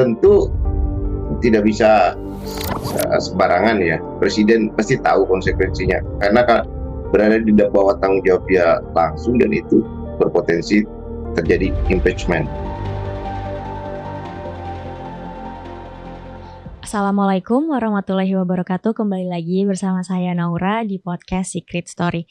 tentu tidak bisa sembarangan ya. Presiden pasti tahu konsekuensinya karena berada di bawah tanggung jawab dia langsung dan itu berpotensi terjadi impeachment. Assalamualaikum warahmatullahi wabarakatuh. Kembali lagi bersama saya Naura di podcast Secret Story.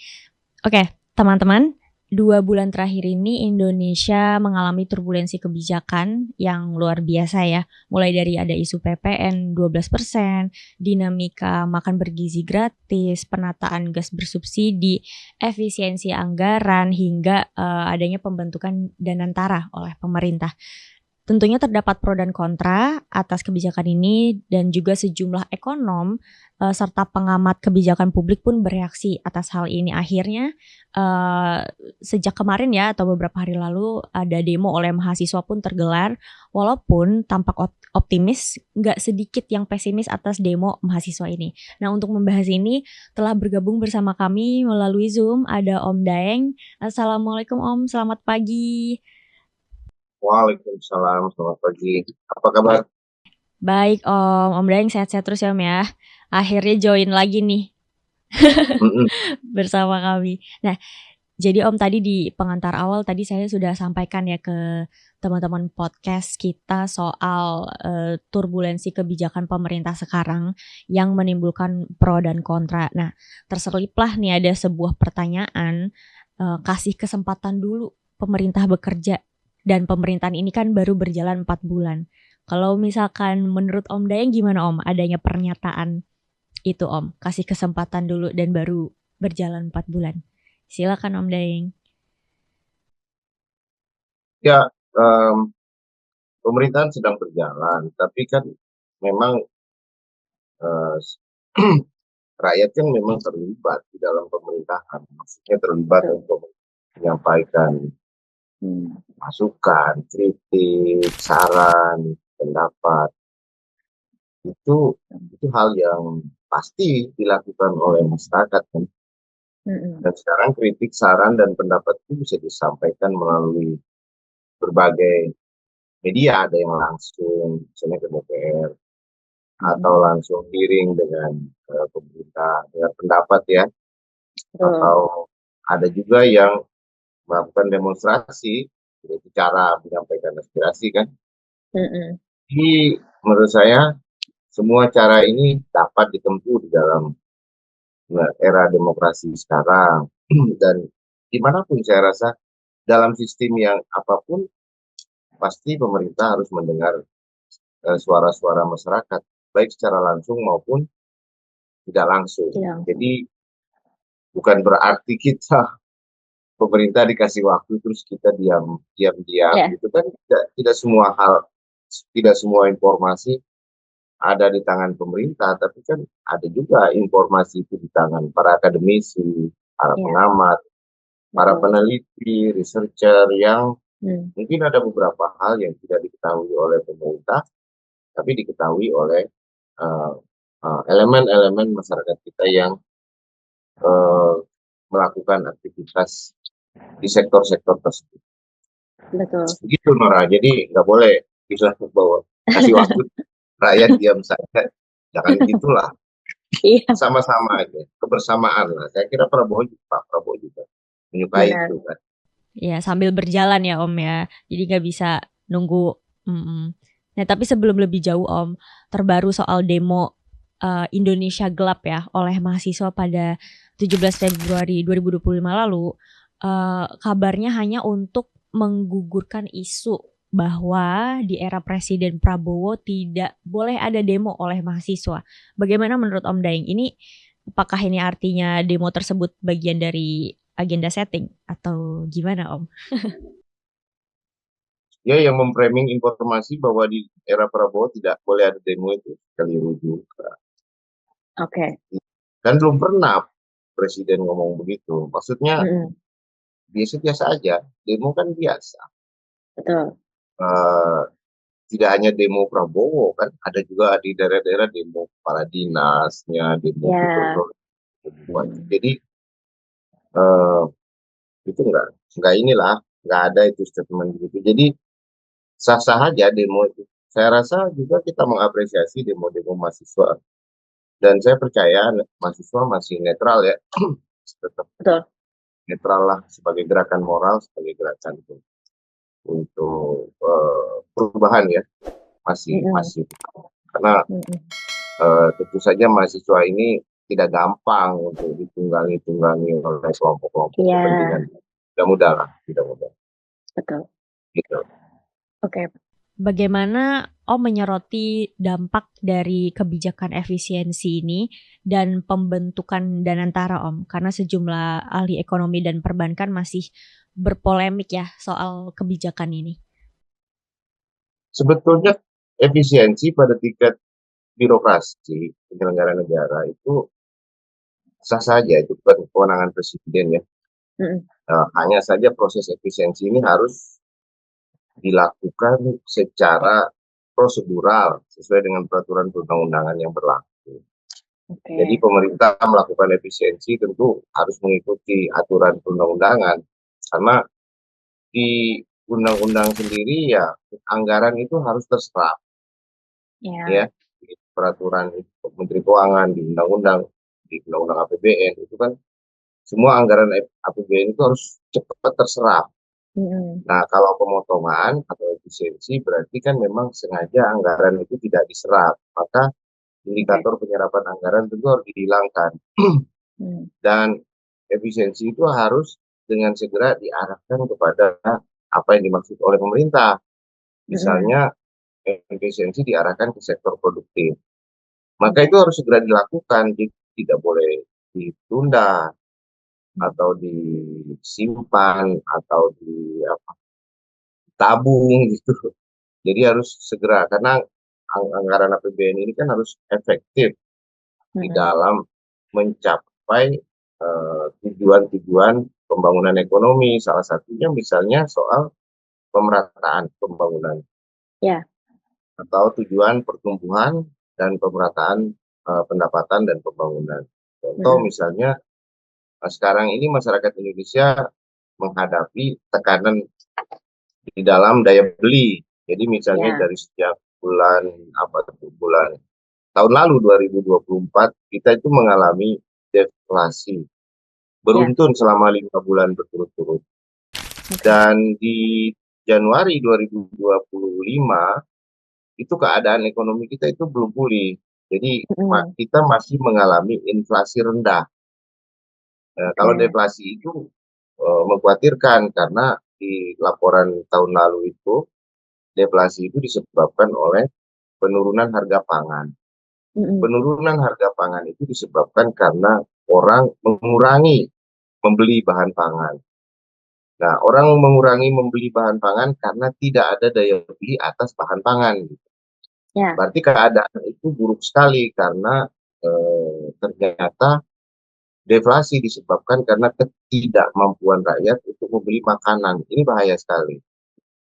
Oke, teman-teman, 2 bulan terakhir ini Indonesia mengalami turbulensi kebijakan yang luar biasa ya. Mulai dari ada isu PPN 12%, dinamika makan bergizi gratis, penataan gas bersubsidi, efisiensi anggaran, hingga adanya pembentukan Danantara oleh pemerintah. Tentunya terdapat pro dan kontra atas kebijakan ini dan juga sejumlah ekonom serta pengamat kebijakan publik pun bereaksi atas hal ini. Akhirnya sejak kemarin ya atau beberapa hari lalu ada demo oleh mahasiswa pun tergelar, walaupun tampak optimis, nggak sedikit yang pesimis atas demo mahasiswa ini. Nah, untuk membahas ini telah bergabung bersama kami melalui Zoom ada Om Daeng. Assalamualaikum Om, selamat pagi. Waalaikumsalam, selamat pagi. Apa kabar? Baik Om Daeng sehat-sehat terus ya Om ya. Akhirnya join lagi nih bersama kami. Nah, jadi Om tadi di pengantar awal tadi saya sudah sampaikan ya ke teman-teman podcast kita soal turbulensi kebijakan pemerintah sekarang yang menimbulkan pro dan kontra. Nah, terseliplah nih ada sebuah pertanyaan, kasih kesempatan dulu pemerintah bekerja. Dan pemerintahan ini kan baru berjalan 4 bulan. Kalau misalkan menurut Om Daeng gimana Om? Adanya pernyataan itu Om, kasih kesempatan dulu dan baru berjalan 4 bulan. Silakan Om Daeng. Ya, pemerintahan sedang berjalan, tapi kan memang rakyat kan memang terlibat di dalam pemerintahan. Maksudnya terlibat untuk menyampaikan masukan, kritik, saran, pendapat. Itu hal yang pasti dilakukan oleh masyarakat kan. Dan sekarang kritik, saran, dan pendapat itu bisa disampaikan melalui berbagai media. Ada yang langsung, misalnya ke DPR, atau langsung hearing dengan pemerintah, dengan pendapat ya. Atau ada juga yang melakukan demonstrasi, jadi cara menyampaikan aspirasi kan. Jadi menurut saya semua cara ini dapat ditempuh di dalam era demokrasi sekarang. Dan dimanapun saya rasa dalam sistem yang apapun pasti pemerintah harus mendengar suara-suara masyarakat baik secara langsung maupun tidak langsung. Jadi bukan berarti kita pemerintah dikasih waktu terus kita diam gitu kan. Tidak semua hal, tidak semua informasi ada di tangan pemerintah, tapi kan ada juga informasi itu di tangan para akademisi, para pengamat, para peneliti, researcher yang mungkin ada beberapa hal yang tidak diketahui oleh pemerintah, tapi diketahui oleh elemen-elemen masyarakat kita yang melakukan aktivitas di sektor-sektor tersebut. Betul. Begitu Nora, jadi nggak boleh bilang bahwa kasih waktu rakyat diam saja, jangan gitulah. Sama-sama aja, kebersamaan lah. Saya kira Pak Prabowo juga menyukai itu kan. Iya, sambil berjalan ya Om ya, jadi nggak bisa nunggu. Nah, tapi sebelum lebih jauh Om, terbaru soal demo Indonesia Gelap ya oleh mahasiswa pada 17 Februari 2025 lalu, kabarnya hanya untuk menggugurkan isu bahwa di era Presiden Prabowo tidak boleh ada demo oleh mahasiswa. Bagaimana menurut Om Daeng? Apakah ini artinya demo tersebut bagian dari agenda setting atau gimana Om? Ya, yang memframing informasi bahwa di era Prabowo tidak boleh ada demo itu keliru juga. Oke. Kan belum pernah Presiden ngomong begitu. Maksudnya biasa-biasa aja, demo kan biasa. Betul. Tidak hanya demo Prabowo kan, ada juga di daerah-daerah demo kepala dinasnya, demo gubernur. Jadi itu nggak ada itu statement begitu. Jadi sah-sah aja demo itu, saya rasa juga kita mengapresiasi demo-demo mahasiswa dan saya percaya mahasiswa masih netral ya, tetap Betul. netral lah sebagai gerakan moral, sebagai gerakan untuk perubahan ya, masih masih karena tentu saja mahasiswa ini tidak gampang untuk ditunggangi oleh kelompok-kelompok kepentingan. Tidak mudah lah, tidak mudah. Betul. Gitu. Oke. Bagaimana Om menyoroti dampak dari kebijakan efisiensi ini dan pembentukan Danantara Om? Karena sejumlah ahli ekonomi dan perbankan masih berpolemik ya soal kebijakan ini. Sebetulnya efisiensi pada tingkat birokrasi penyelenggara negara itu sah saja, itu bukan kewenangan presiden ya. Hanya saja proses efisiensi ini harus dilakukan secara prosedural sesuai dengan peraturan perundang-undangan yang berlaku. Jadi pemerintah melakukan efisiensi tentu harus mengikuti aturan perundang-undangan, karena di undang-undang sendiri ya anggaran itu harus terserap ya di peraturan Menteri Keuangan, di undang-undang APBN itu kan semua anggaran APBN itu harus cepat terserap. Nah, kalau pemotongan atau efisiensi berarti kan memang sengaja anggaran itu tidak diserap, maka indikator penyerapan anggaran tentu harus dihilangkan. Dan efisiensi itu harus dengan segera diarahkan kepada apa yang dimaksud oleh pemerintah. Misalnya efisiensi diarahkan ke sektor produktif. Maka itu harus segera dilakukan, tidak boleh ditunda atau disimpan atau ditabung gitu. Jadi harus segera, karena anggaran APBN ini kan harus efektif di dalam mencapai tujuan-tujuan pembangunan ekonomi. Salah satunya misalnya soal pemerataan pembangunan. Atau tujuan pertumbuhan dan pemerataan pendapatan dan pembangunan. Contoh misalnya sekarang ini masyarakat Indonesia menghadapi tekanan di dalam daya beli. Jadi misalnya dari sejak bulan tahun lalu 2024 kita itu mengalami deflasi beruntun selama 5 bulan berturut-turut. Dan di Januari 2025 itu keadaan ekonomi kita itu belum pulih. Jadi kita masih mengalami inflasi rendah. Kalau deflasi itu mengkhawatirkan, karena di laporan tahun lalu itu deflasi itu disebabkan oleh penurunan harga pangan. Penurunan harga pangan itu disebabkan karena orang mengurangi membeli bahan pangan. Nah, orang mengurangi membeli bahan pangan karena tidak ada daya beli atas bahan pangan. Berarti keadaan itu buruk sekali, karena ternyata deflasi disebabkan karena ketidakmampuan rakyat untuk membeli makanan. Ini bahaya sekali.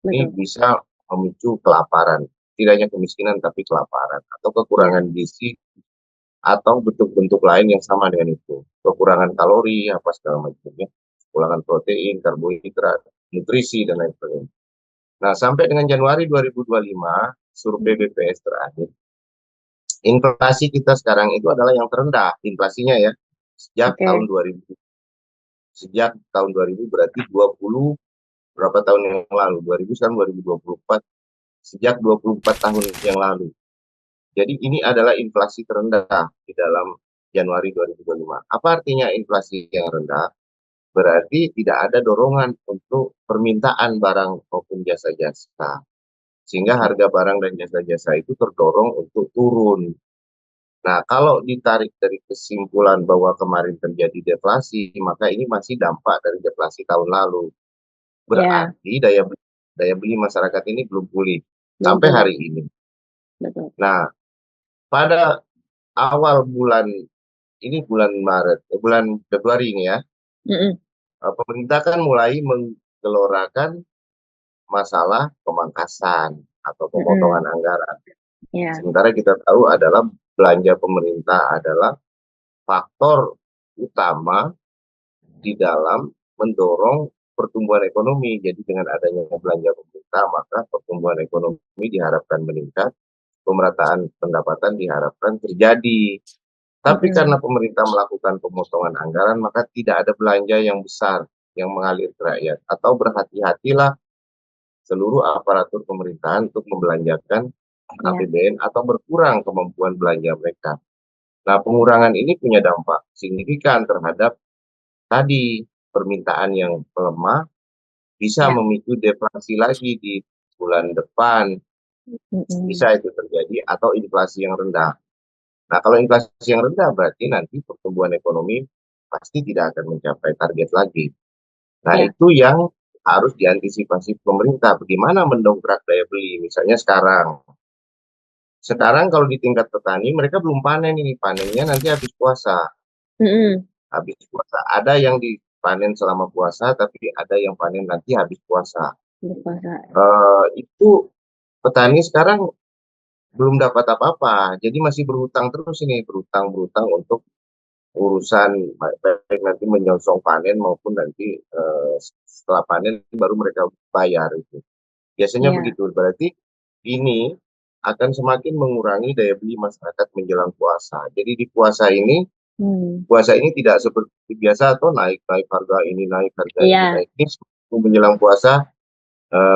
Ini bisa memicu kelaparan, tidak hanya kemiskinan tapi kelaparan atau kekurangan gizi atau bentuk-bentuk lain yang sama dengan itu. Kekurangan kalori, apa segala macamnya, kekurangan protein, karbohidrat, nutrisi dan lain sebagainya. Nah, sampai dengan Januari 2025, survei BPS terakhir, inflasi kita sekarang itu adalah yang terendah inflasinya ya, sejak tahun 2000. Sejak tahun 2000 berarti 20 berapa tahun yang lalu, 2000 sekarang 2024, sejak 24 tahun yang lalu. Jadi ini adalah inflasi terendah di dalam Januari 2025. Apa artinya inflasi yang rendah? Berarti tidak ada dorongan untuk permintaan barang maupun jasa-jasa. Sehingga harga barang dan jasa-jasa itu terdorong untuk turun. Nah, kalau ditarik dari kesimpulan bahwa kemarin terjadi deflasi, maka ini masih dampak dari deflasi tahun lalu. Berarti daya beli masyarakat ini belum pulih sampai hari ini. Nah, pada awal bulan ini, bulan Februari ini ya, pemerintah kan mulai menggelorakan masalah pemangkasan atau pemotongan anggaran. Sementara kita tahu adalah belanja pemerintah adalah faktor utama di dalam mendorong pertumbuhan ekonomi. Jadi dengan adanya belanja pemerintah, maka pertumbuhan ekonomi diharapkan meningkat, pemerataan pendapatan diharapkan terjadi. Tapi karena pemerintah melakukan pemotongan anggaran, maka tidak ada belanja yang besar yang mengalir ke rakyat. Atau berhati-hatilah seluruh aparatur pemerintahan untuk membelanjakan APBN atau berkurang kemampuan belanja mereka. Nah, pengurangan ini punya dampak signifikan terhadap tadi permintaan yang melemah, bisa memicu deflasi lagi di bulan depan, bisa itu terjadi, atau inflasi yang rendah. Nah, kalau inflasi yang rendah berarti nanti pertumbuhan ekonomi pasti tidak akan mencapai target lagi. Nah, itu yang harus diantisipasi pemerintah. Bagaimana mendongkrak daya beli? Misalnya sekarang kalau di tingkat petani mereka belum panen ini, panennya nanti habis puasa. Habis puasa. Ada yang dipanen selama puasa, tapi ada yang panen nanti habis puasa. Itu petani sekarang belum dapat apa-apa, jadi masih berhutang terus ini, berhutang untuk urusan baik nanti menyongsong panen maupun nanti setelah panen baru mereka bayar itu. Biasanya begitu, berarti ini akan semakin mengurangi daya beli masyarakat menjelang puasa. Jadi di puasa ini tidak seperti biasa atau naik harga ini, naik harga ini, naik ini. Menjelang puasa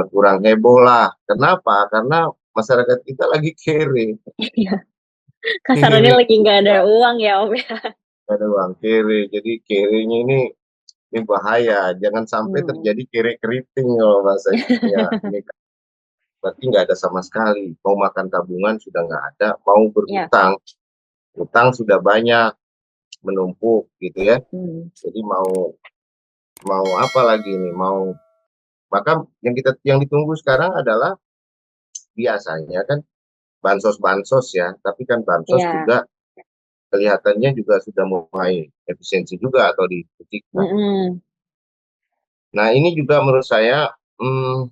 kurang heboh lah. Kenapa? Karena masyarakat kita lagi kere. Kasarannya lagi nggak ada uang ya Om ya. Nggak ada uang, kere. Jadi kerenya ini bahaya. Jangan sampai terjadi kere keriting kalau bahasanya. Ini berarti nggak ada sama sekali. Mau makan tabungan sudah nggak ada. Mau berhutang, utang sudah banyak, menumpuk gitu ya. Jadi mau apa lagi nih? Maka yang ditunggu sekarang adalah biasanya kan bansos ya, tapi kan bansos juga kelihatannya juga sudah mulai efisiensi juga atau dibuktikan. Nah, ini juga menurut saya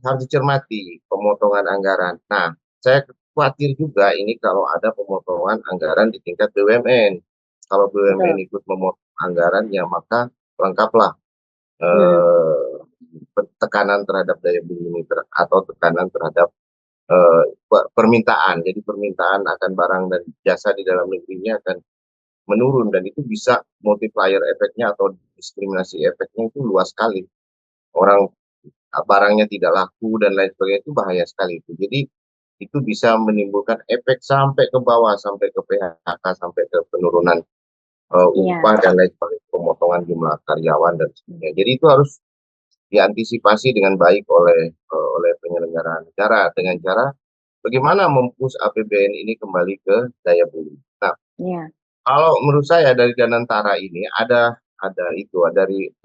harus dicermati pemotongan anggaran. Nah, saya khawatir juga ini kalau ada pemotongan anggaran di tingkat BUMN. Kalau BUMN ikut memotong anggaran, ya maka lengkaplah tekanan terhadap daya beli ini atau tekanan terhadap permintaan. Jadi permintaan akan barang dan jasa di dalam negerinya akan menurun, dan itu bisa multiplier efeknya atau diskriminasi efeknya itu luas sekali. Orang barangnya tidak laku dan lain sebagainya, itu bahaya sekali itu. Jadi itu bisa menimbulkan efek sampai ke bawah, sampai ke PHK, sampai ke penurunan upah dan lain sebagainya, pemotongan jumlah karyawan dan sebagainya. Jadi itu harus diantisipasi dengan baik oleh penyelenggara negara dengan cara bagaimana mempush APBN ini kembali ke daya beli. Nah, kalau menurut saya dari Danantara ini ada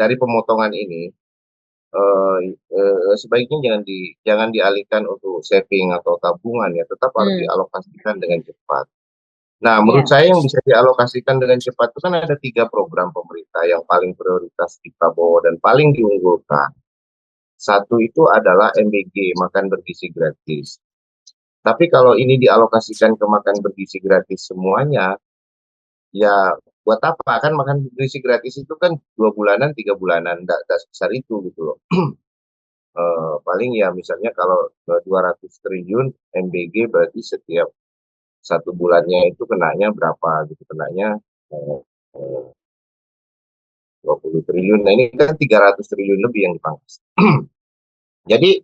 dari pemotongan ini sebaiknya jangan dialihkan untuk saving atau tabungan ya, tetap harus dialokasikan dengan cepat. Nah, menurut saya yang bisa dialokasikan dengan cepat itu kan ada 3 program pemerintah yang paling prioritas di Prabowo dan paling diunggulkan. Satu itu adalah MBG, makan bergizi gratis. Tapi kalau ini dialokasikan ke makan bergizi gratis semuanya, ya buat apa? Kan makan bergizi gratis itu kan 2 bulanan, 3 bulanan, nggak sebesar itu gitu loh. Paling ya misalnya kalau 200 triliun MBG berarti setiap 1 bulannya itu kenanya berapa gitu, kenanya 20 triliun. Nah, ini kan 300 triliun lebih yang dipangkas. Jadi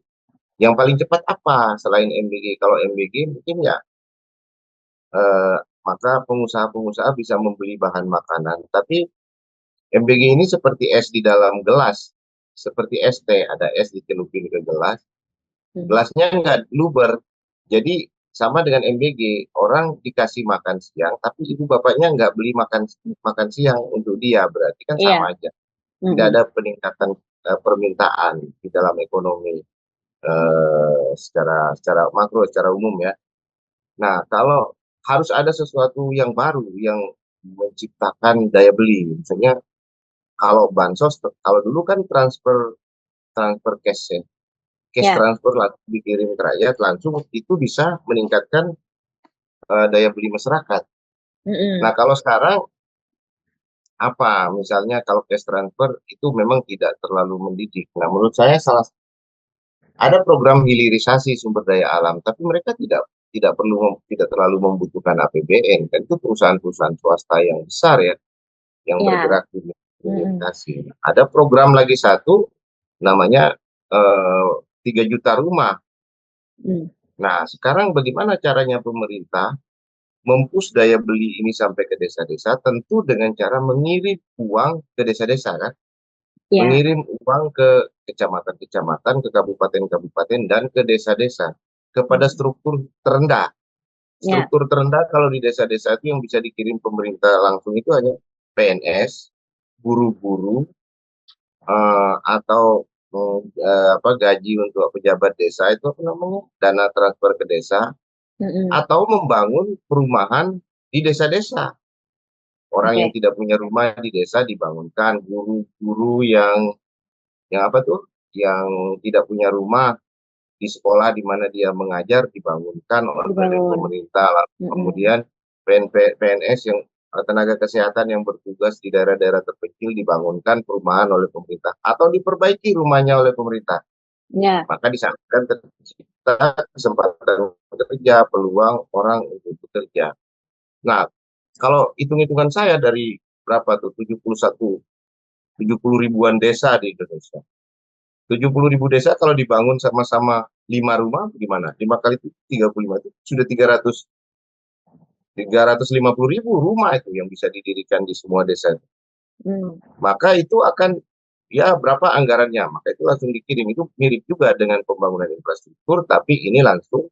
yang paling cepat apa selain MBG? Kalau MBG mungkin ya maka pengusaha-pengusaha bisa membeli bahan makanan. Tapi MBG ini seperti es di dalam gelas, seperti es teh, ada es dicelupin ke gelas, gelasnya nggak luber. Jadi sama dengan MBG, orang dikasih makan siang, tapi ibu bapaknya nggak beli makan siang untuk dia, berarti kan sama aja. Tidak ada peningkatan permintaan di dalam ekonomi secara makro, secara umum ya. Nah, kalau harus ada sesuatu yang baru yang menciptakan daya beli, misalnya kalau bansos, kalau dulu kan transfer cash ya, cash transfer dikirim ke rakyat langsung, itu bisa meningkatkan daya beli masyarakat. Nah, kalau sekarang apa, misalnya kalau cash transfer itu memang tidak terlalu mendidik. Nah, menurut saya ada program hilirisasi sumber daya alam, tapi mereka tidak terlalu membutuhkan APBN. Kan itu perusahaan-perusahaan swasta yang besar ya, yang Ya. bergerak di hilirisasi. Ada program lagi satu namanya 3 juta rumah. Hmm. Nah, sekarang bagaimana caranya pemerintah mempush daya beli ini sampai ke desa-desa? Tentu dengan cara mengirim uang ke desa-desa kan, Ya. mengirim uang ke kecamatan-kecamatan, ke kabupaten-kabupaten, dan ke desa-desa, kepada Hmm. struktur terendah. Ya. Struktur terendah kalau di desa-desa itu yang bisa dikirim pemerintah langsung itu hanya PNS, guru-guru, atau apa, gaji untuk pejabat desa itu apa namanya, dana transfer ke desa, Mm-mm. atau membangun perumahan di desa-desa. Orang yang Oke. tidak punya rumah di desa dibangunkan, guru-guru yang apa tuh, yang tidak punya rumah di sekolah di mana dia mengajar dibangunkan oleh Dibangun. pemerintah. Lalu Mm-mm. kemudian PNS yang tenaga kesehatan yang bertugas di daerah-daerah terpencil dibangunkan perumahan oleh pemerintah atau diperbaiki rumahnya oleh pemerintah. Ya. Maka di sana kan tercipta kesempatan kerja, peluang orang untuk bekerja. Nah, kalau hitung-hitungan saya dari berapa tuh, 70 ribuan desa di Indonesia. 70 ribu desa kalau dibangun sama-sama 5 rumah gimana? 5 kali itu 35 itu sudah 350 ribu rumah itu yang bisa didirikan di semua desa. Hmm. Maka itu akan, ya berapa anggarannya? Maka itu langsung dikirim. Itu mirip juga dengan pembangunan infrastruktur, tapi ini langsung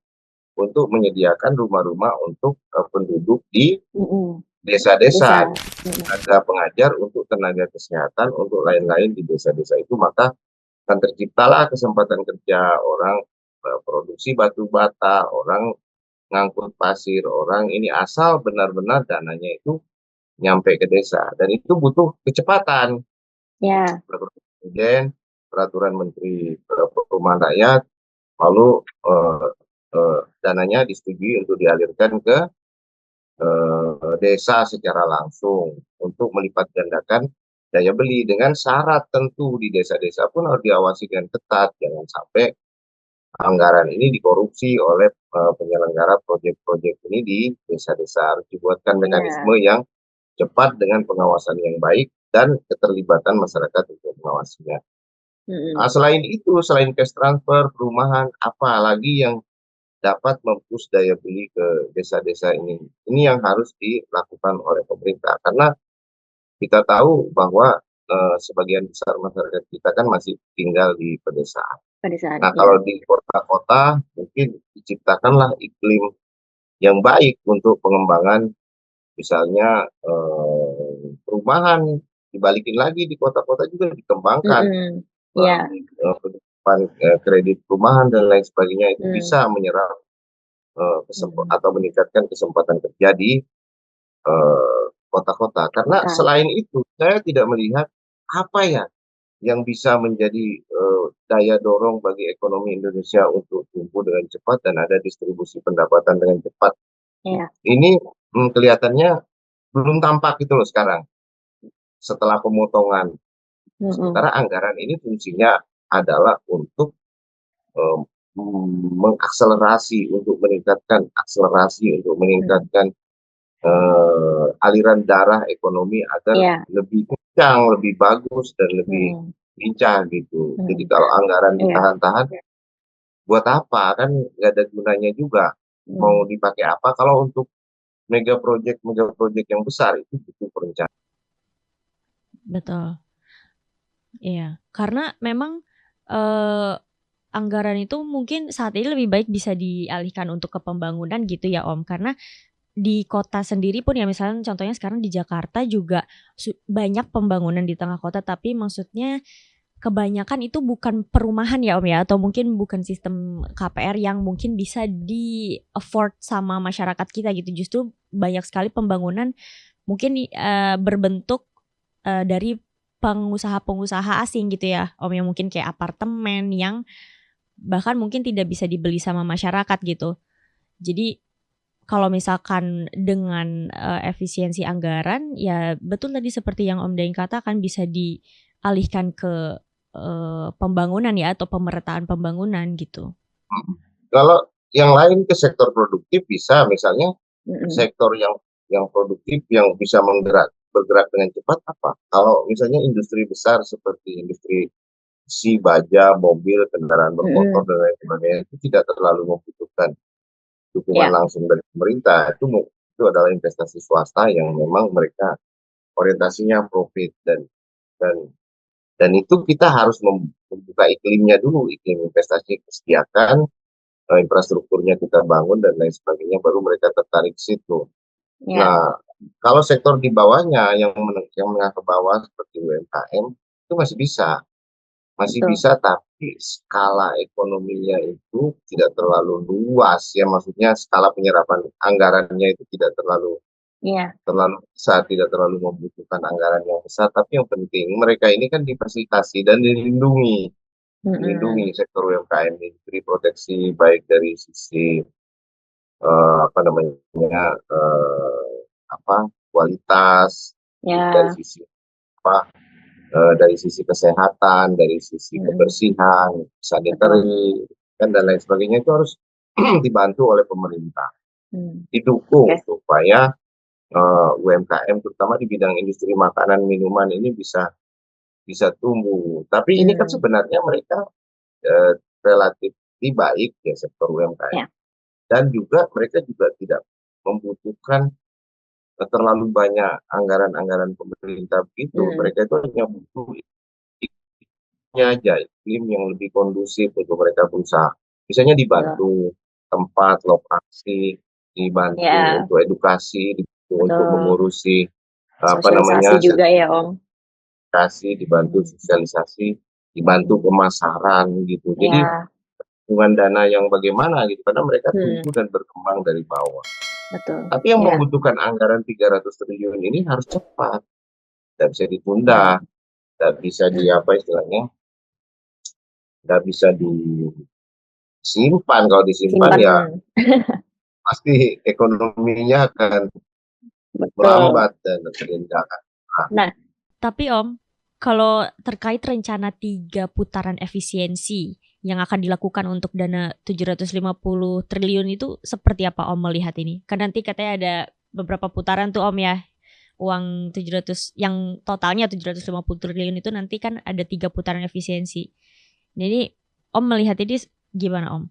untuk menyediakan rumah-rumah untuk penduduk di Mm-mm. desa-desa, Bisa. Mm-mm. tenaga pengajar, untuk tenaga kesehatan, untuk lain-lain di desa-desa itu. Maka akan terciptalah kesempatan kerja orang, produksi batu bata, orang ngangkut pasir, orang ini, asal benar-benar dananya itu nyampe ke desa. Dan itu butuh kecepatan. Ya. Peraturan Presiden, peraturan Menteri Perumahan Rakyat, lalu dananya disetujui untuk dialirkan ke desa secara langsung untuk melipat gandakan daya beli, dengan syarat tentu di desa-desa pun harus diawasi dengan ketat, jangan sampai anggaran ini dikorupsi oleh penyelenggara proyek-proyek ini di desa-desa. Harus dibuatkan Ya. mekanisme yang cepat dengan pengawasan yang baik dan keterlibatan masyarakat untuk mengawasinya. Mm-mm. Nah, selain itu, selain cash transfer, perumahan, apa lagi yang dapat mempush daya beli ke desa-desa ini? Ini yang harus dilakukan oleh pemerintah, karena kita tahu bahwa sebagian besar masyarakat kita kan masih tinggal di pedesaan. Pada saat Nah, ya. kalau di kota-kota mungkin diciptakanlah iklim yang baik untuk pengembangan, misalnya perumahan, dibalikin lagi di kota-kota juga dikembangkan Mm-mm. Ya. melalui penerapan kredit perumahan dan lain sebagainya, itu Mm. bisa menyerap Mm. atau meningkatkan kesempatan kerja di kota-kota. Karena Kota. selain itu saya tidak melihat apa ya yang bisa menjadi daya dorong bagi ekonomi Indonesia untuk tumbuh dengan cepat dan ada distribusi pendapatan dengan cepat. Ya. Ini kelihatannya belum tampak itu loh sekarang setelah pemotongan. Mm-mm. Sementara anggaran ini fungsinya adalah untuk eh, mengakselerasi, untuk meningkatkan akselerasi, untuk Mm. meningkatkan aliran darah ekonomi agar Ya. lebih kencang, lebih bagus, dan lebih Mm-mm. lincah gitu. Jadi Mm. kalau anggaran Ya. ditahan-tahan, buat apa? Kan nggak ada gunanya juga. Mau Mm. dipakai apa kalau untuk mega project yang besar itu butuh perencanaan. Betul. Iya. Karena memang eh, anggaran itu mungkin saat ini lebih baik bisa dialihkan untuk ke pembangunan gitu ya Om. Karena di kota sendiri pun ya misalnya contohnya sekarang di Jakarta juga banyak pembangunan di tengah kota, tapi maksudnya kebanyakan itu bukan perumahan ya Om ya, atau mungkin bukan sistem KPR yang mungkin bisa di afford sama masyarakat kita gitu. Justru banyak sekali pembangunan mungkin berbentuk dari pengusaha-pengusaha asing gitu ya Om, yang mungkin kayak apartemen yang bahkan mungkin tidak bisa dibeli sama masyarakat gitu. Jadi kalau misalkan dengan efisiensi anggaran, ya betul tadi seperti yang Om Daeng katakan bisa dialihkan ke pembangunan ya atau pemerataan pembangunan gitu. Kalau yang lain ke sektor produktif bisa, misalnya sektor yang produktif yang bisa bergerak dengan cepat apa? Kalau misalnya industri besar seperti industri baja, mobil, kendaraan bermotor dan lain sebagainya itu tidak terlalu membutuhkan dukungan langsung dari pemerintah. Itu adalah investasi swasta yang memang mereka orientasinya profit dan dan itu kita harus membuka iklimnya dulu, iklim investasi kesediakan, infrastrukturnya kita bangun dan lain sebagainya, baru mereka tertarik situ. Nah, kalau sektor di bawahnya yang menengah ke bawah seperti UMKM itu masih bisa, tapi skala ekonominya itu tidak terlalu luas ya, maksudnya skala penyerapan anggarannya itu tidak terlalu besar, tidak terlalu membutuhkan anggaran yang besar, tapi yang penting mereka ini kan difasilitasi dan dilindungi sektor UMKM ini, diberi proteksi baik dari sisi apa namanya kualitas, dari sisi dari sisi kesehatan, dari sisi kebersihan, sanitary, dan lain sebagainya itu harus dibantu oleh pemerintah, didukung supaya UMKM terutama di bidang industri makanan minuman ini bisa tumbuh. Tapi ini kan sebenarnya mereka relatif baik ya sektor UMKM, dan juga mereka juga tidak membutuhkan terlalu banyak anggaran-anggaran pemerintah begitu. Mereka itu hanya butuh aja iklim yang lebih kondusif untuk mereka berusaha. Misalnya dibantu tempat lokasi, dibantu untuk edukasi, dibantu untuk mengurusi apa namanya juga ya Om. dibantu sosialisasi, dibantu pemasaran gitu. Jadi hubungan dana yang bagaimana gitu, karena mereka tumbuh dan berkembang dari bawah. Tapi yang membutuhkan anggaran 300 triliun ini harus cepat, tidak bisa ditunda, tidak bisa nggak bisa disimpan. Kalau disimpan ya pasti ekonominya akan melambat dan tergendak. Nah, tapi Om, kalau terkait rencana 3 putaran efisiensi yang akan dilakukan untuk dana 750 triliun itu seperti apa Om melihat ini? Kan nanti katanya ada beberapa putaran tuh Om ya. Uang 700 yang totalnya 750 triliun itu nanti kan ada 3 putaran efisiensi. Jadi Om melihat ini gimana Om?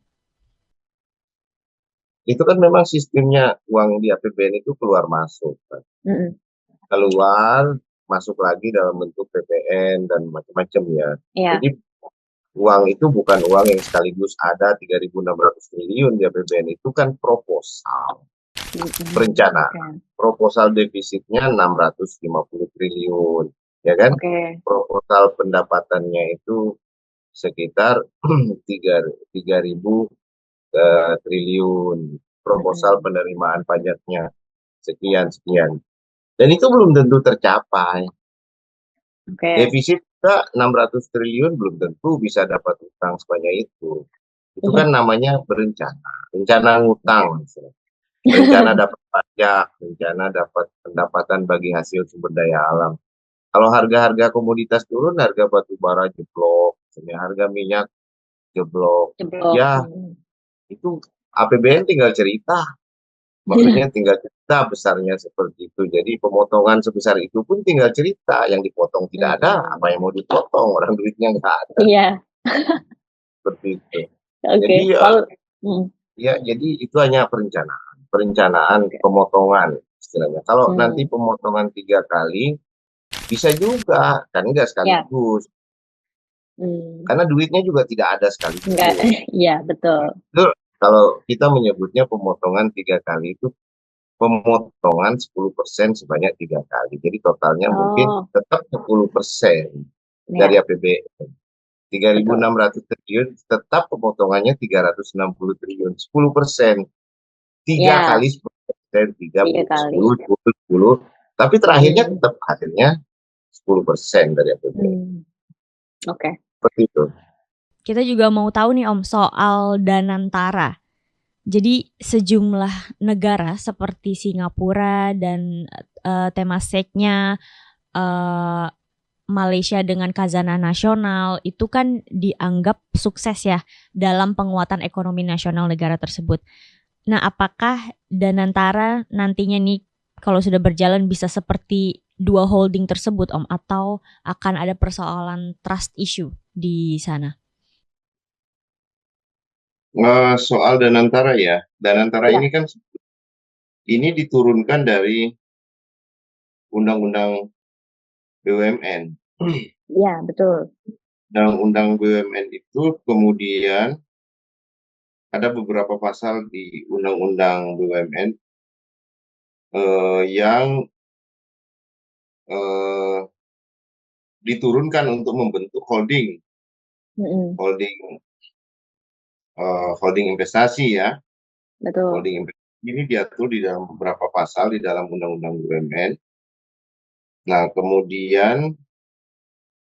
Itu kan memang sistemnya uang di APBN itu keluar masuk kan. Keluar masuk lagi dalam bentuk PPN dan macam-macam ya. Jadi uang itu bukan uang yang sekaligus ada 3.600 triliun di APBN, itu kan proposal perencanaan. Proposal defisitnya 650 triliun, ya kan? Proposal pendapatannya itu sekitar 3.000 triliun. Proposal penerimaan pajaknya sekian. Dan itu belum tentu tercapai. Defisit juga 600 triliun belum tentu bisa dapat utang sebanyak itu. Itu kan namanya berencana, rencana ngutang, rencana dapat pajak, rencana dapat pendapatan bagi hasil sumber daya alam. Kalau harga-harga komoditas turun, harga batu bara jeblok, harga minyak jeblok. Ya, itu APBN tinggal cerita. Maksudnya tinggal cerita besarnya seperti itu. Jadi pemotongan sebesar itu pun tinggal cerita. Yang dipotong tidak ada, apa yang mau dipotong? Orang duitnya nggak ada. Iya. Seperti itu. Jadi jadi itu hanya perencanaan pemotongan istilahnya. Kalau nanti pemotongan 3 kali bisa juga, kan enggak sekaligus. Karena duitnya juga tidak ada sekaligus. Iya, betul. Kalau kita menyebutnya pemotongan 3 kali itu pemotongan 10% sebanyak 3 kali. Jadi totalnya mungkin tetap 10% dari APBN. 3.600 triliun tetap pemotongannya 360 triliun. 10%. 3 kali 10%, 10. Tapi terakhirnya tetap hasilnya 10% dari APBN. Seperti itu. Kita juga mau tahu nih Om soal Danantara. Jadi sejumlah negara seperti Singapura dan Temasek-nya, Malaysia dengan khazanah nasional itu kan dianggap sukses ya dalam penguatan ekonomi nasional negara tersebut. Nah, apakah Danantara nantinya nih kalau sudah berjalan bisa seperti dua holding tersebut, Om, atau akan ada persoalan trust issue di sana? Soal Danantara ya, Danantara Ya, ini kan ini diturunkan dari Undang-Undang BUMN. ya betul. Undang-Undang BUMN itu kemudian ada beberapa pasal di Undang-Undang BUMN yang eh, diturunkan untuk membentuk Mm-mm, holding holding investasi ya. betul. Holding investasi ini diatur di dalam beberapa pasal di dalam Undang-Undang BUMN. Nah, kemudian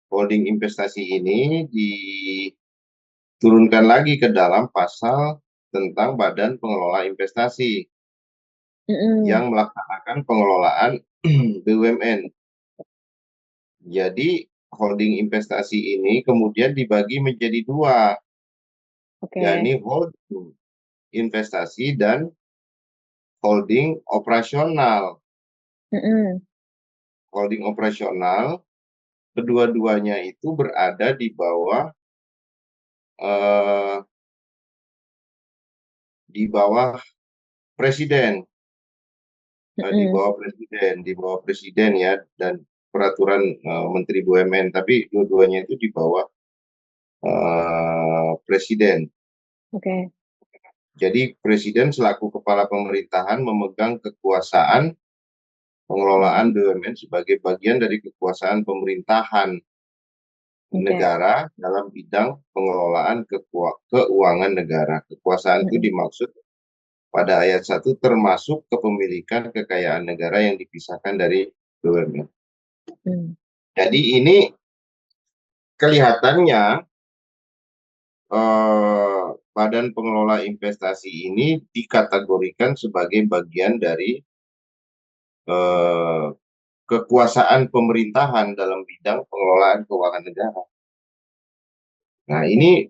holding investasi ini diturunkan lagi ke dalam pasal tentang Badan Pengelola Investasi Mm-mm, yang melaksanakan pengelolaan BUMN. Jadi holding investasi ini kemudian dibagi menjadi dua, oke. yakni holding investasi dan holding operasional. Mm-mm, Holding operasional, kedua-duanya itu berada eh, di bawah presiden, mm-mm, di bawah presiden ya, dan peraturan Menteri BUMN. Tapi dua-duanya itu di bawah presiden. oke. Jadi presiden selaku kepala pemerintahan memegang kekuasaan pengelolaan Mm-mm, BUMN sebagai bagian dari kekuasaan pemerintahan oke. negara dalam bidang pengelolaan keuangan negara. Kekuasaan itu Mm-mm, dimaksud pada ayat 1 termasuk kepemilikan kekayaan negara yang dipisahkan dari BUMN. mm. Jadi ini kelihatannya eh, Badan Pengelola Investasi ini dikategorikan sebagai bagian dari eh, kekuasaan pemerintahan dalam bidang pengelolaan keuangan negara. Nah, Oke. ini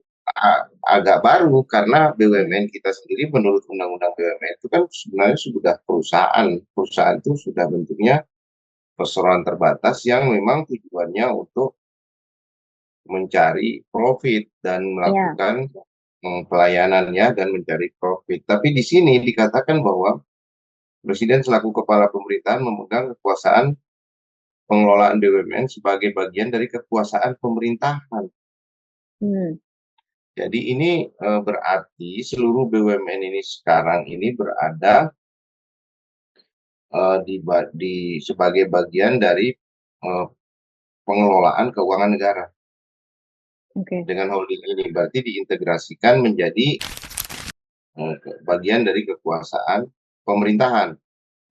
agak baru karena Mm. BUMN kita sendiri menurut Undang-Undang BUMN itu kan sebenarnya sudah perusahaan. Perusahaan itu sudah bentuknya perseroan terbatas yang memang tujuannya untuk mencari profit dan Ya. melakukan pelayanannya dan mencari profit. Tapi di sini dikatakan bahwa Presiden selaku kepala pemerintahan memegang kekuasaan pengelolaan BUMN sebagai bagian dari kekuasaan pemerintahan. Mm. Jadi ini berarti seluruh BUMN ini sekarang ini berada sebagai bagian dari eh, pengelolaan keuangan negara. Oke. Dengan holding ini berarti diintegrasikan menjadi bagian dari kekuasaan pemerintahan.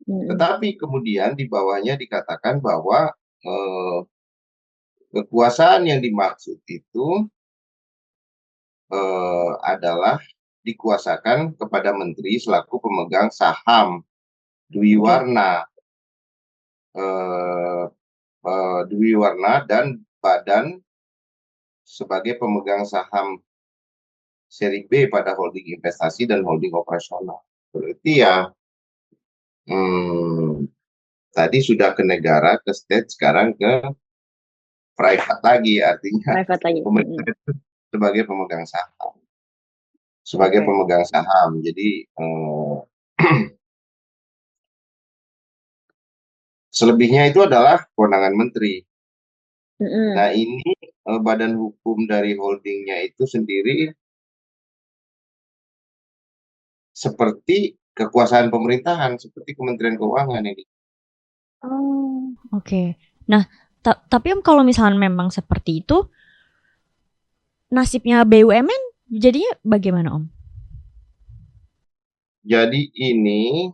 Mm-mm. Tetapi kemudian di bawahnya dikatakan bahwa eh, kekuasaan yang dimaksud itu adalah dikuasakan kepada menteri selaku pemegang saham Dwi Oke. Warna, eh, Dwi Warna dan Badan sebagai pemegang saham seri B pada holding investasi dan holding operasional. Berarti ya hmm, tadi sudah ke negara, ke state, sekarang ke private lagi, artinya Private lagi. pemerintah Mm-mm. sebagai pemegang saham. Sebagai Oke. pemegang saham. Jadi selebihnya itu adalah kewenangan menteri. Mm-mm. Nah ini badan hukum dari holdingnya itu sendiri seperti kekuasaan pemerintahan, seperti Kementerian Keuangan ini. Oh, oke. Nah, tapi Om kalau misalnya memang seperti itu, nasibnya BUMN jadinya bagaimana Om? Jadi ini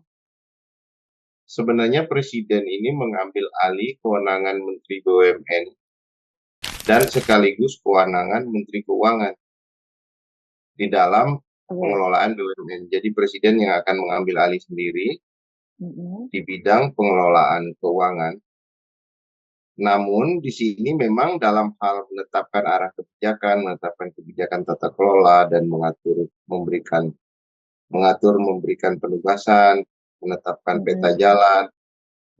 sebenarnya presiden ini mengambil alih kewenangan Menteri BUMN dan sekaligus kewenangan Menteri Keuangan di dalam pengelolaan BUMN. Jadi presiden yang akan mengambil alih sendiri di bidang pengelolaan keuangan. Namun di sini memang dalam hal menetapkan arah kebijakan, menetapkan kebijakan tata kelola dan memberikan penugasan, menetapkan peta jalan,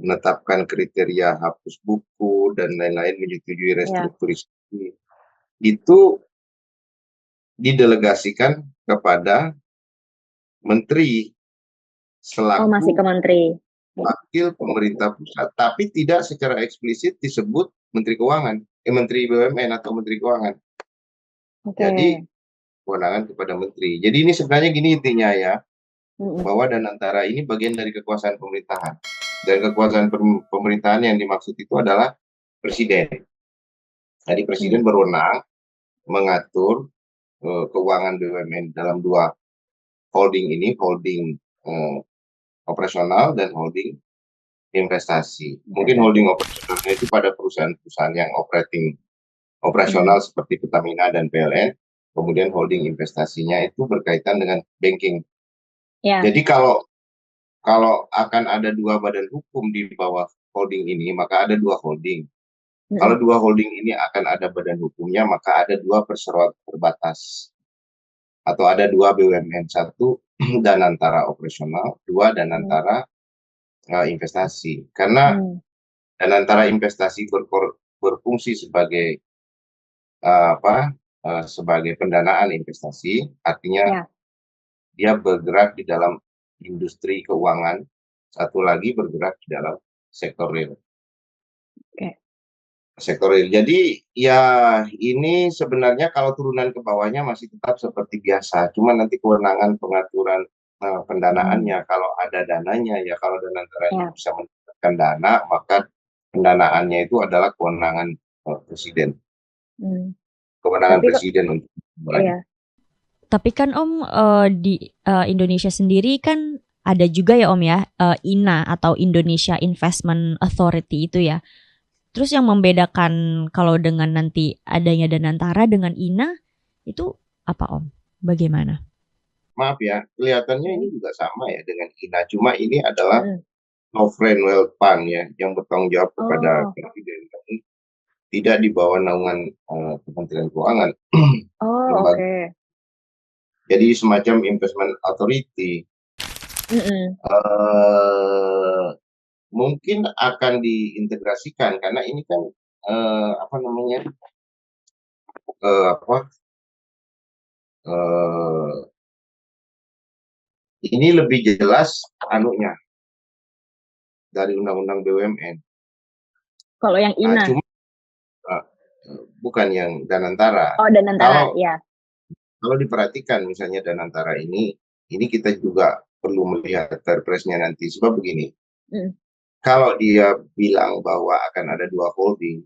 menetapkan kriteria hapus buku dan lain-lain, menyetujui restrukturisasi. Itu didelegasikan kepada menteri masih ke selaku menteri. wakil pemerintah pusat, tapi tidak secara eksplisit disebut Menteri Keuangan, Menteri BUMN atau Menteri Keuangan. Jadi kewenangan kepada menteri. Jadi ini sebenarnya gini intinya ya, bahwa Danantara ini bagian dari kekuasaan pemerintahan. Dan kekuasaan pemerintahan yang dimaksud itu adalah presiden. Jadi presiden berwenang mengatur keuangan BUMN dalam dua holding ini, holding operasional dan holding investasi. Mungkin holding operasionalnya itu pada perusahaan-perusahaan yang operasional seperti Pertamina dan PLN, kemudian holding investasinya itu berkaitan dengan banking. Jadi kalau akan ada dua badan hukum di bawah holding ini, maka ada dua holding. Kalau dua holding ini akan ada badan hukumnya, maka ada dua perseroan terbatas. Atau ada dua BUMN, satu Danantara operasional, dua Danantara investasi. Karena Danantara investasi berfungsi sebagai sebagai pendanaan investasi, artinya dia bergerak di dalam industri keuangan, satu lagi bergerak di dalam sektor real. Sektor real. Jadi ya ini sebenarnya kalau turunan ke bawahnya masih tetap seperti biasa, cuma nanti kewenangan pengaturan pendanaannya, kalau ada dananya ya, kalau Danantara ini bisa mendapatkan dana, maka pendanaannya itu adalah kewenangan presiden. Kewenangan presiden untuk Tapi kan Om, di Indonesia sendiri kan ada juga ya Om ya, INA atau Indonesia Investment Authority itu ya. Terus yang membedakan kalau dengan nanti adanya Danantara dengan INA itu apa Om? Bagaimana? Maaf ya, kelihatannya ini juga sama ya dengan INA, cuma ini adalah sovereign wealth fund ya, yang bertanggung jawab kepada presiden, tidak di bawah naungan Kementerian Keuangan. Jadi semacam investment authority. Mungkin akan diintegrasikan karena ini kan ini lebih jelas anunya dari undang-undang BUMN. Kalau yang INA? Cuma bukan yang Danantara. Oh, Danantara, ya. Kalau diperhatikan misalnya Danantara ini kita juga perlu melihat perpresnya nanti. Sebab begini, kalau dia bilang bahwa akan ada dua holding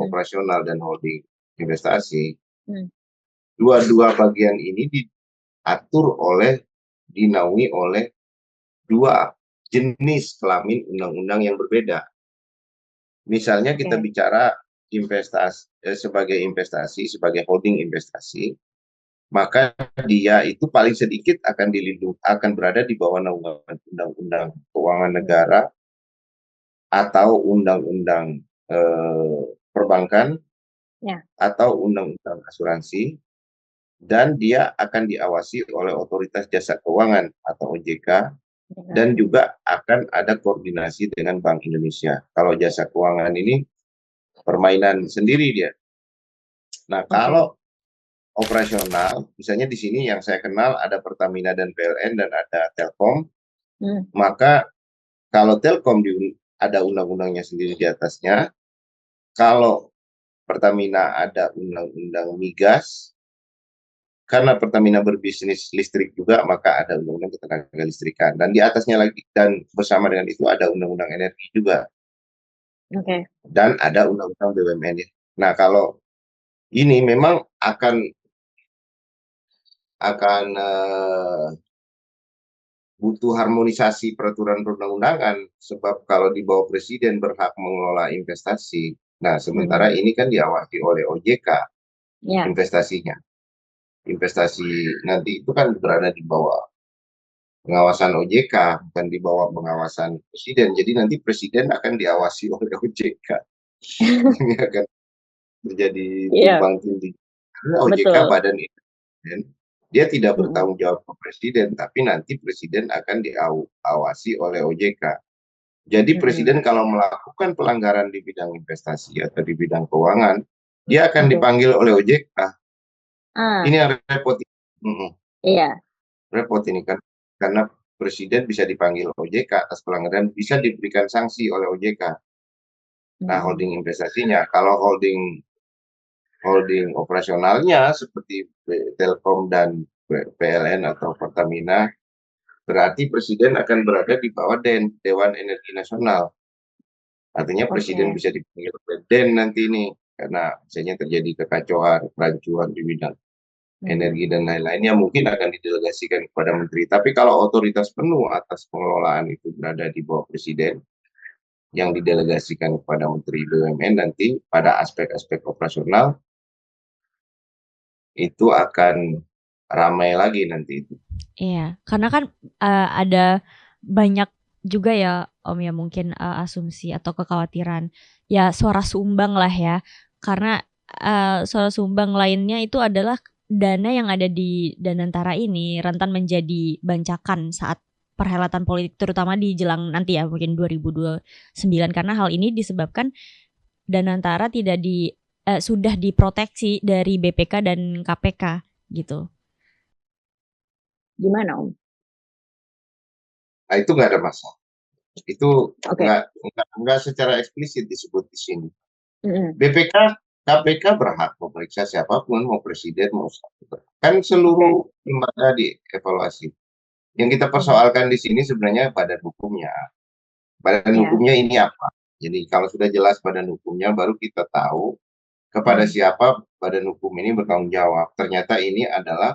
operasional dan holding investasi, dua-dua bagian ini diatur dinaungi oleh dua jenis kelamin undang-undang yang berbeda. Misalnya kita bicara sebagai holding investasi, maka dia itu paling sedikit akan berada di bawah naungan undang-undang keuangan negara atau undang-undang perbankan atau undang-undang asuransi, dan dia akan diawasi oleh otoritas jasa keuangan atau OJK, dan juga akan ada koordinasi dengan Bank Indonesia. Kalau jasa keuangan ini permainan sendiri dia. Nah, kalau operasional, misalnya di sini yang saya kenal ada Pertamina dan PLN dan ada Telkom, maka kalau Telkom ada undang-undangnya sendiri di atasnya, kalau Pertamina ada undang-undang migas, karena Pertamina berbisnis listrik juga, maka ada undang-undang ketenaga listrikan. Dan di atasnya lagi, dan bersama dengan itu ada undang-undang energi juga. Dan ada undang-undang BUMN. Nah, kalau ini memang akan butuh harmonisasi peraturan perundang-undangan, sebab kalau di bawah presiden berhak mengelola investasi. Nah, sementara ini kan diawasi oleh OJK investasinya. investasi nanti itu kan berada di bawah pengawasan OJK, bukan di bawah pengawasan presiden. Jadi nanti presiden akan diawasi oleh OJK. Ini akan menjadi Iya, tumbang tindih. Karena OJK betul. badan independen, dia tidak Mm-mm. bertanggung jawab ke presiden, tapi nanti presiden akan diawasi oleh OJK. Jadi Mm-mm. presiden kalau melakukan pelanggaran di bidang investasi atau di bidang keuangan, dia akan Oke. dipanggil oleh OJK. Ah, Ini yang repot. Mm-mm. iya. Repot ini kan, karena presiden bisa dipanggil OJK atas pelanggaran, bisa diberikan sanksi oleh OJK. Nah, Mm-mm. holding investasinya, kalau holding holding operasionalnya seperti Telkom dan PLN atau Pertamina, berarti presiden akan berada di bawah Dewan Energi Nasional. Artinya presiden Oke. bisa dipanggil oleh DEN nanti ini, karena misalnya terjadi kekacauan, kerancuan di bidang Mm-mm. energi dan lain-lain yang mungkin akan didelegasikan kepada menteri. Tapi kalau otoritas penuh atas pengelolaan itu berada di bawah presiden, yang didelegasikan kepada menteri BUMN nanti pada aspek-aspek operasional itu akan ramai lagi nanti itu. Iya, karena kan ada banyak juga ya Om ya mungkin asumsi atau kekhawatiran ya suara sumbang lah ya. Karena suara sumbang lainnya itu adalah dana yang ada di Danantara ini rentan menjadi bancakan saat perhelatan politik terutama di jelang nanti ya mungkin 2029 karena hal ini disebabkan Danantara tidak sudah diproteksi dari BPK dan KPK gitu. Gimana Om? Nah, itu nggak ada masalah. Itu Oke. nggak secara eksplisit disebut di sini. Mm-mm. BPK, KPK berhak memeriksa siapapun, mau presiden, mau siapa. Kan Oke. seluruh lembaga dievaluasi. Yang kita Mm-mm. persoalkan di sini sebenarnya badan hukumnya. Badan Ya. hukumnya ini apa? Jadi kalau sudah jelas badan hukumnya, baru kita tahu kepada Mm. siapa badan hukum ini bertanggung jawab. Ternyata ini adalah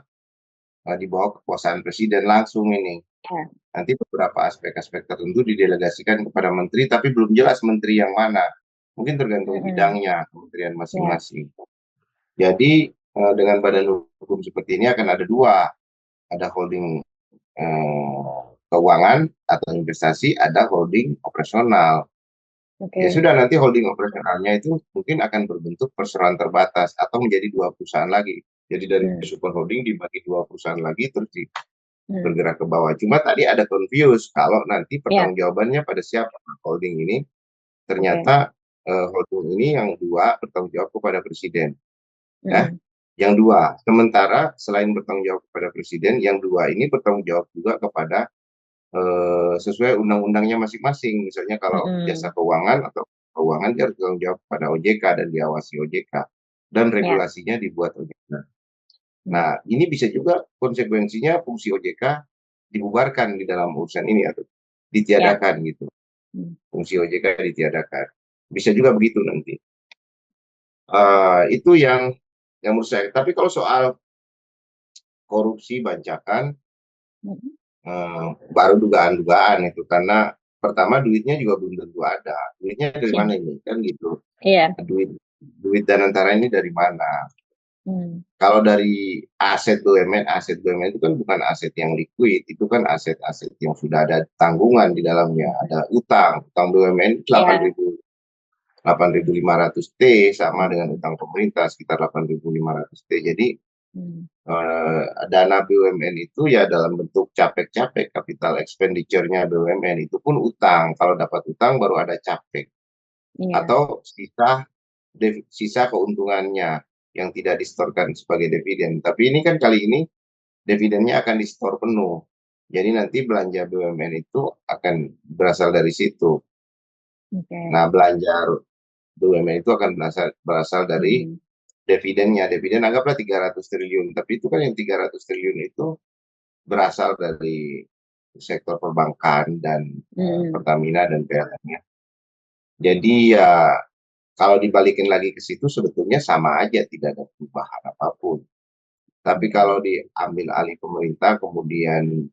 di bawah kekuasaan presiden langsung ini. Ya. Nanti beberapa aspek-aspek tertentu didelegasikan kepada menteri, tapi belum jelas menteri yang mana. Mungkin tergantung Mm-mm. bidangnya, kementerian Ya. masing-masing. Jadi dengan badan hukum seperti ini akan ada dua, ada holding keuangan atau investasi, ada holding operasional. Ya Oke. sudah, nanti holding operasionalnya itu mungkin akan berbentuk perseroan terbatas atau menjadi dua perusahaan lagi. Jadi dari Mm. super holding dibagi dua perusahaan lagi terus Mm. bergerak ke bawah. Cuma tadi ada confuse kalau nanti Ya. pertanggungjawabannya pada siapa holding ini. Oke. Ternyata holding ini yang dua bertanggung jawab kepada presiden. Ya, Mm-mm. yang dua. Sementara selain bertanggung jawab kepada presiden, yang dua ini bertanggung jawab juga kepada sesuai undang-undangnya masing-masing. Misalnya kalau jasa Mm-mm. keuangan atau keuangan dia harus bertanggung jawab pada OJK dan diawasi OJK dan Ya. regulasinya dibuat OJK. Mm. Nah, ini bisa juga konsekuensinya fungsi OJK dibubarkan di dalam urusan ini atau Ya. ditiadakan gitu. Mm. Fungsi OJK ditiadakan. Bisa juga begitu nanti. Itu yang menurut saya. Tapi kalau soal korupsi bancakan, Mm. baru dugaan-dugaan itu karena pertama duitnya juga belum tentu ada. Duitnya dari mana ini kan gitu. Iya. Duit duit dan antara ini dari mana? Mm. Kalau dari aset BUMN itu kan bukan aset yang liquid, itu kan aset-aset yang sudah ada tanggungan di dalamnya, ada utang BUMN Iya. 8.500 T sama dengan utang pemerintah sekitar 8.500 T. Jadi Mm. dana BUMN itu ya dalam bentuk capek-capek, capital expenditure-nya BUMN itu pun utang. Kalau dapat utang baru ada capek Iya. atau sisa keuntungannya yang tidak disetorkan sebagai dividen. Tapi ini kan kali ini dividennya akan disetor penuh. Jadi nanti belanja BUMN itu akan berasal dari situ. Oke. Nah, belanja BUMN itu akan berasal dari Mm. dividennya. Dividen anggaplah 300 triliun. Tapi itu kan yang 300 triliun itu berasal dari sektor perbankan dan Mm. Pertamina dan PLN-nya. Jadi ya kalau dibalikin lagi ke situ sebetulnya sama aja, tidak ada perubahan apapun. Tapi Oke. kalau diambil alih pemerintah kemudian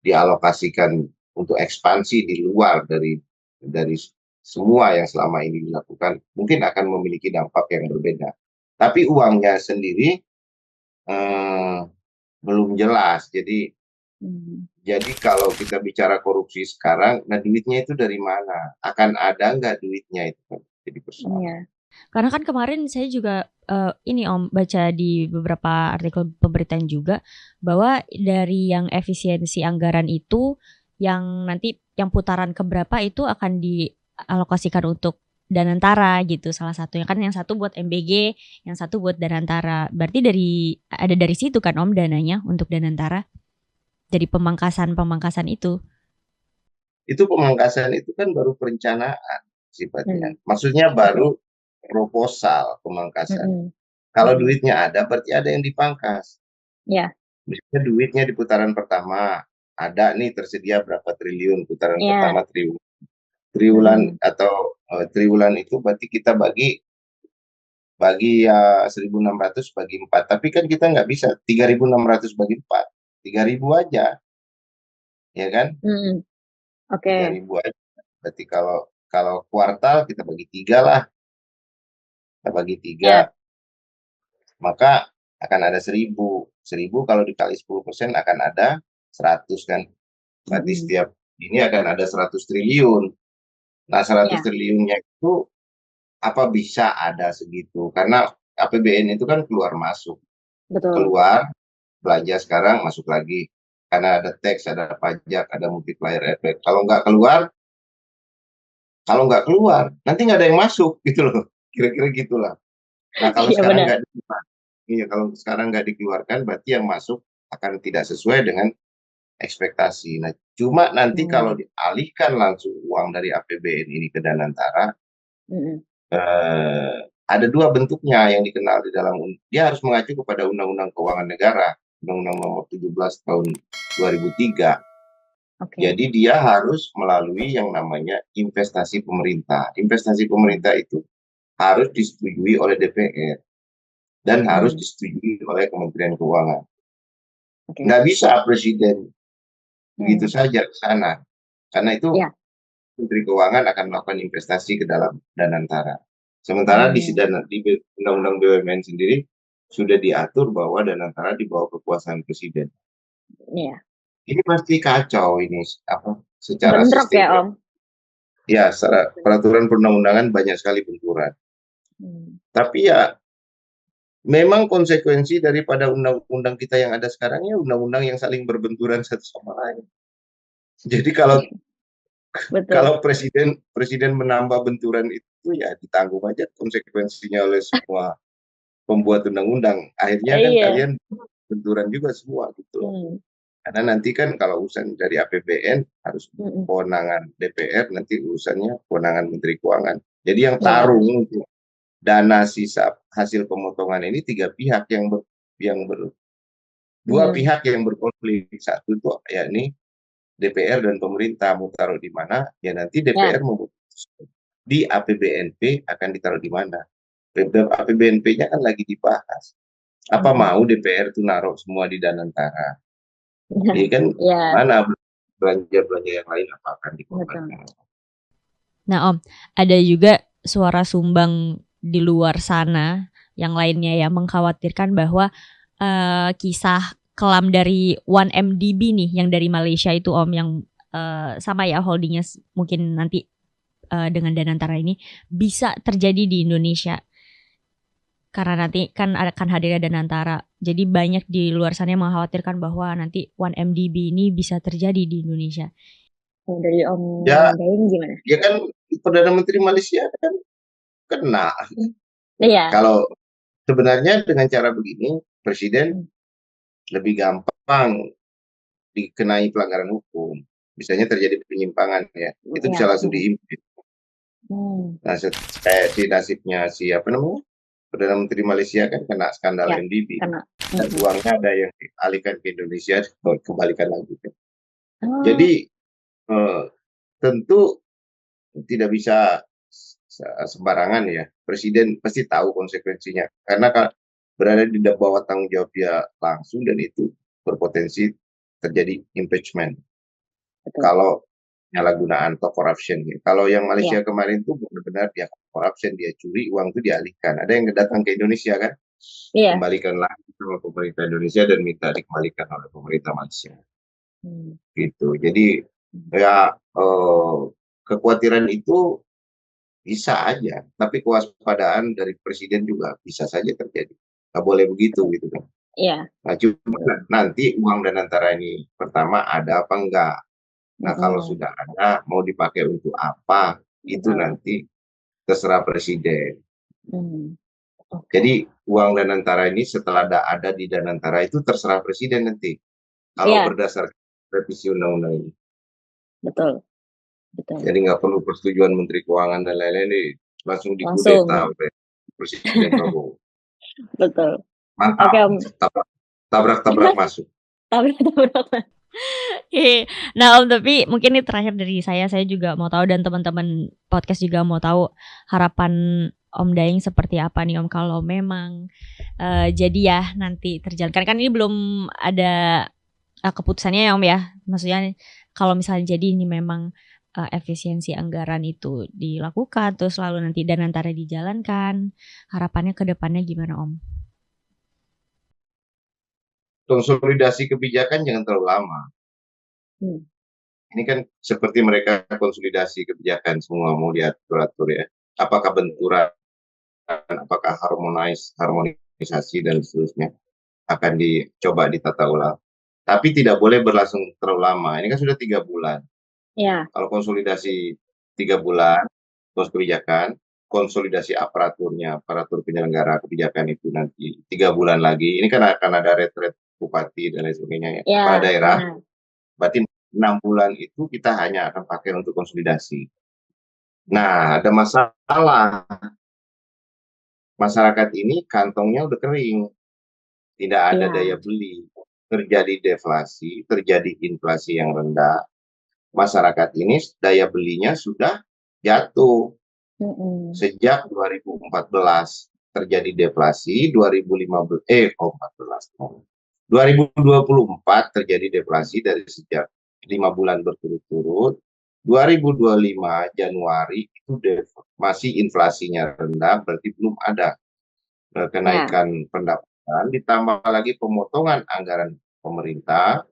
dialokasikan untuk ekspansi di luar dari semua yang selama ini dilakukan, mungkin akan memiliki dampak yang berbeda. Tapi uangnya sendiri eh, belum jelas. Jadi kalau kita bicara korupsi sekarang, nah duitnya itu dari mana? Akan ada nggak duitnya itu kan jadi persoalan. Iya. Karena kan kemarin saya juga ini Om baca di beberapa artikel pemberitaan juga bahwa dari yang efisiensi anggaran itu yang nanti yang putaran keberapa itu akan dialokasikan untuk Danantara gitu salah satunya kan yang satu buat MBG, yang satu buat Danantara. Berarti dari situ kan Om dananya untuk Danantara dari pemangkasan itu. Itu pemangkasan itu kan baru perencanaan sifatnya. Hmm. Maksudnya baru proposal pemangkasan. Kalau duitnya ada, berarti ada yang dipangkas. Ya. Misalnya duitnya di putaran pertama ada nih tersedia berapa triliun putaran pertama triwulan atau triwulan itu berarti kita bagi ya 1.600 bagi 4. Tapi kan kita nggak bisa 3.600 bagi 4. 3.000 aja. Ya kan? Oke. 3.000 aja. Berarti kalau kuartal kita bagi 3 lah. Kita bagi 3. Maka akan ada 1.000. 1.000 kalau dikali 10% akan ada 100 kan. Berarti setiap ini akan ada 100 triliun. Nah 100 triliunnya itu apa bisa ada segitu? Karena APBN itu kan keluar masuk. Betul. Keluar, belanja sekarang, masuk lagi. Karena ada tax, ada pajak, ada multiplier effect. Kalau nggak keluar, nanti nggak ada yang masuk gitu loh. Kira-kira gitulah. Nah kalau sekarang nggak kalau sekarang nggak dikeluarkan, berarti yang masuk akan tidak sesuai dengan ekspektasi. Nah, cuma nanti kalau dialihkan langsung uang dari APBN ini ke Danantara, ada 2 bentuknya yang dikenal di dalam dia harus mengacu kepada Undang-Undang Keuangan Negara, Undang-Undang Nomor 17 Tahun 2003. Jadi dia harus melalui yang namanya investasi pemerintah. Investasi pemerintah itu harus disetujui oleh DPR dan harus disetujui oleh Kementerian Keuangan. Nggak bisa presiden begitu saja ke sana, karena itu Menteri Keuangan akan melakukan investasi ke dalam Danantara. Sementara di Undang-Undang BUMN sendiri sudah diatur bahwa Danantara di bawah kekuasaan presiden. Iya. Ini pasti kacau ini secara Bentrok sistem. Ya Om. Ya, secara peraturan perundang-undangan banyak sekali benturan. Tapi ya memang konsekuensi daripada undang-undang kita yang ada sekarang ya undang-undang yang saling berbenturan satu sama lain. Jadi kalau presiden menambah benturan itu ya ditanggung aja konsekuensinya oleh semua pembuat undang-undang. Akhirnya kan kalian benturan juga semua gitu. Karena nanti kan kalau urusan dari APBN harus kewenangan DPR, nanti urusannya kewenangan Menteri Keuangan. Jadi yang tarung dana sisa hasil pemotongan ini 3 pihak dua pihak yang berkonflik. Satu itu yakni DPR dan pemerintah mau taruh di mana, ya nanti DPR memutuskan di APBNP akan ditaruh di mana. APBNP-nya kan lagi dibahas. Apa mau DPR itu naruh semua di Danantara? Ini kan mana belanja-belanja yang lain apa akan dikeluarkan. Nah Om, ada juga suara sumbang di luar sana yang lainnya ya mengkhawatirkan bahwa kisah kelam dari 1MDB nih yang dari Malaysia itu Om yang sama ya holdingnya mungkin nanti dengan Danantara ini bisa terjadi di Indonesia karena nanti kan akan hadirnya Danantara. Jadi banyak di luar sana yang mengkhawatirkan bahwa nanti 1MDB ini bisa terjadi di Indonesia. Dari Om Daeng gimana? Ya kan Perdana Menteri Malaysia kan kena. Iya. Kalau sebenarnya dengan cara begini presiden lebih gampang dikenai pelanggaran hukum. Misalnya terjadi penyimpangan ya, itu bisa langsung diimpeach. Nah, kayak nasibnya Perdana Menteri Malaysia kan kena skandal MDB. Dan uangnya ada yang dialihkan ke Indonesia, kembalikan lagi. Jadi tentu tidak bisa sembarangan ya. Presiden pasti tahu konsekuensinya. Karena berada di bawah tanggung jawab dia langsung dan itu berpotensi terjadi impeachment. Kalau penyalahgunaan atau corruption. Kalau yang Malaysia kemarin itu benar-benar dia corruption, dia curi, uang itu dialihkan. Ada yang datang ke Indonesia kan, Iya. Kembalikan lagi sama pemerintah Indonesia dan minta dikembalikan oleh pemerintah Malaysia. Gitu. Jadi ya kekhawatiran itu bisa aja, tapi kewaspadaan dari presiden juga bisa saja terjadi. Nggak boleh begitu gitu kan. Iya. Nah, cuma nanti uang dan antara ini pertama ada apa enggak. Nah, kalau sudah ada mau dipakai untuk apa itu nanti terserah presiden. Jadi uang dan antara ini setelah ada di Danantara itu terserah presiden nanti. Kalau berdasarkan revisi undang-undang ini. Betul. Jadi nggak perlu persetujuan Menteri Keuangan dan lain-lain nih, langsung dikudeta oleh Presiden Prabowo. Betul. Mantap. Oke, Om. Tabrak-tabrak masuk. Tabrak-tabrak. Nah Om, tapi mungkin ini terakhir dari saya juga mau tahu dan teman-teman podcast juga mau tahu harapan Om Daeng seperti apa nih Om, kalau memang jadi ya nanti terjalankan, kan ini belum ada keputusannya ya Om ya, maksudnya kalau misalnya jadi ini memang efisiensi anggaran itu dilakukan terus lalu nanti dan antara dijalankan, harapannya ke depannya gimana Om? Konsolidasi kebijakan jangan terlalu lama. Ini kan seperti mereka konsolidasi kebijakan semua mau diatur-atur ya. Apakah benturan, apakah harmonisasi dan seterusnya akan dicoba ditata ulang. Tapi tidak boleh berlangsung terlalu lama. Ini kan sudah 3 bulan. Ya. Kalau konsolidasi 3 bulan, terus kebijakan, konsolidasi aparatur penyelenggara kebijakan itu nanti 3 bulan lagi. Ini kan akan ada retret bupati dan lain sebagainya ya. Kepala daerah. Berarti 6 bulan itu kita hanya akan pakai untuk konsolidasi. Nah, ada masalah. Masyarakat ini kantongnya udah kering. Tidak ada daya beli. Terjadi deflasi, terjadi inflasi yang rendah. Masyarakat ini daya belinya sudah jatuh. Sejak 2014 terjadi deflasi, 2024 terjadi deflasi dari sejak 5 bulan berturut-turut. 2025 Januari itu masih inflasinya rendah, berarti belum ada kenaikan pendapatan, ditambah lagi pemotongan anggaran pemerintah,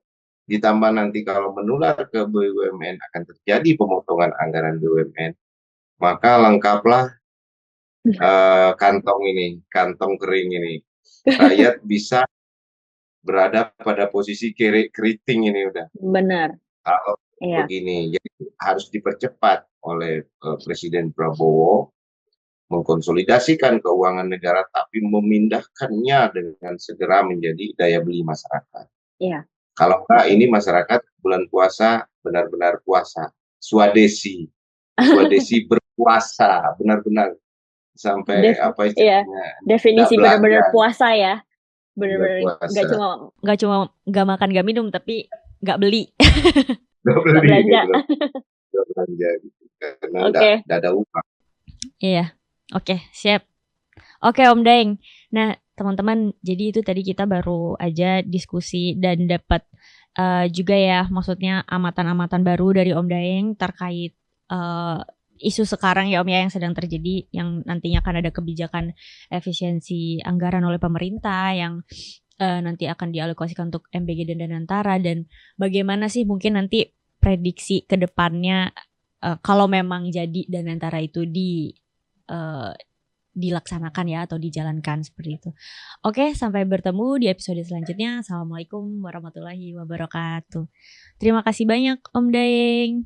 ditambah nanti kalau menular ke BUMN akan terjadi pemotongan anggaran BUMN, maka lengkaplah kantong kering ini. Rakyat bisa berada pada posisi keriting ini udah. Benar. Kalau begini, jadi harus dipercepat oleh Presiden Prabowo mengkonsolidasikan keuangan negara, tapi memindahkannya dengan segera menjadi daya beli masyarakat. Iya. Kalau enggak, ini masyarakat bulan puasa benar-benar puasa, swadesi berpuasa, benar-benar sampai apa istilahnya? Definisi benar-benar puasa ya, benar-benar nggak cuma nggak makan nggak minum, tapi nggak beli, nggak belanja, gitu, karena nggak ada uang. Iya. Oke, siap. Oke, Om Daeng. Nah, teman-teman, jadi itu tadi kita baru aja diskusi dan dapat juga ya, maksudnya amatan-amatan baru dari Om Daeng terkait isu sekarang ya Om ya, yang sedang terjadi, yang nantinya akan ada kebijakan efisiensi anggaran oleh pemerintah yang nanti akan dialokasikan untuk MBG dan Danantara, dan bagaimana sih mungkin nanti prediksi ke depannya kalau memang jadi Danantara itu dilaksanakan ya atau dijalankan seperti itu. Oke, sampai bertemu di episode selanjutnya. Assalamualaikum warahmatullahi wabarakatuh. Terima kasih banyak Om Daeng.